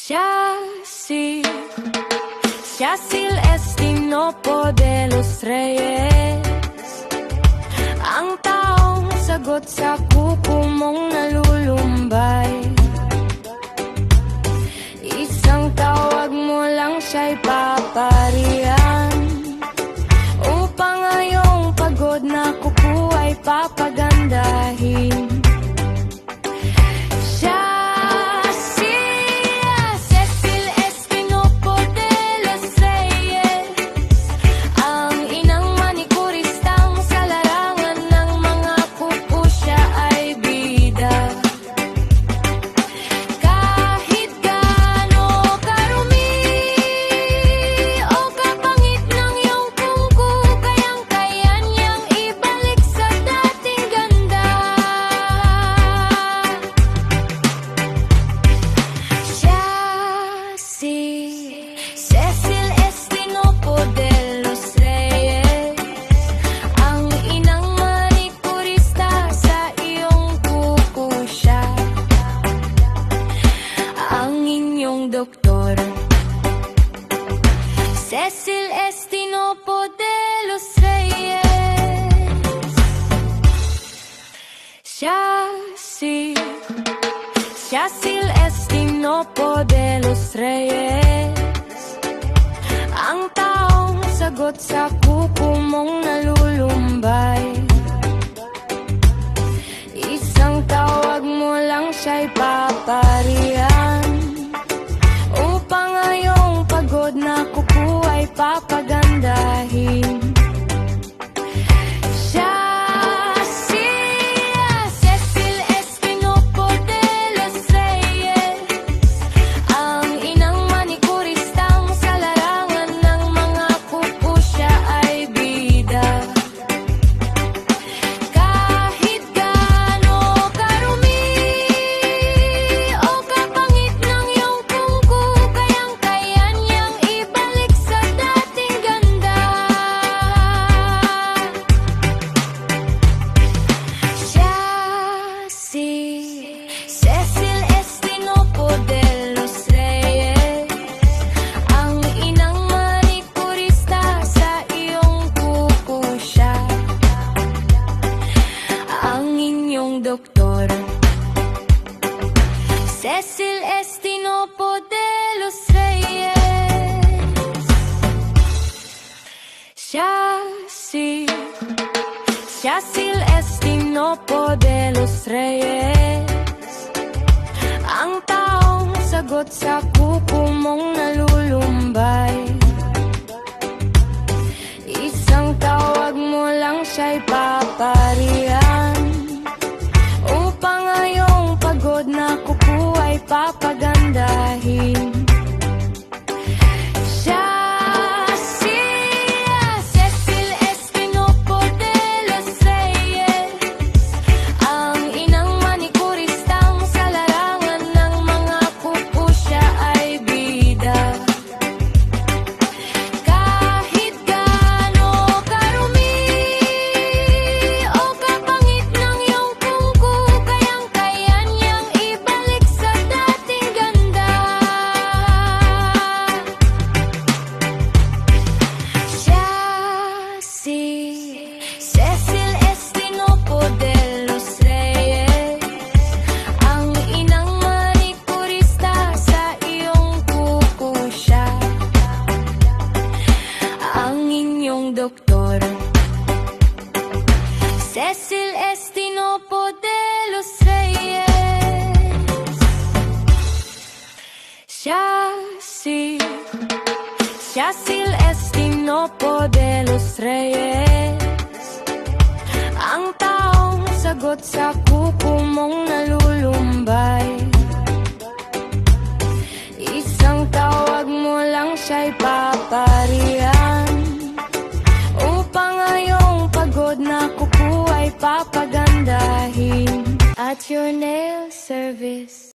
Yacil Estinopo de los Reyes, ang taong sagot sa kuko mong nalulumbay. Isang tawag mo lang siya'y paparihan, upang ngayong pagod na kuko ay papagandahin. Cecil Estinopo de los Reyes, ang inang manikurista sa iyong kuko siya, ang inyong doktor. Cecil Estinopo de los Reyes, Yacil Estinopo de los Reyes, ang taong sagot sa kuko mong nalulumbay. Isang tawag mo lang siya'y paparihan, upang ngayong pagod na kuko ay papagandahin. Cecil Estinopo de los Reyes, ang inang manikurista sa iyong kuko siya, ang inyong doktor. Cecil Estinopo de los Reyes, Yacil Estinopo de los Reyes, ang taong sagot sa kuko mong nalulumbay. Isang tawag mo lang siya'y paparihan, upang ngayong pagod na kuko ay papagandahin. Cecil Estinopo de los Reyes, ang inang manikurista sa iyong kuko siya, ang inyong doktor. Cecil Estinopo de los Reyes, Yacil Estinopo de los Reyes, ang taong sagot sa kuko mong nalulumbay. Isang tawag mo lang siya'y paparihan, upang ngayong pagod na kuko ay papagandahin. At your nail service.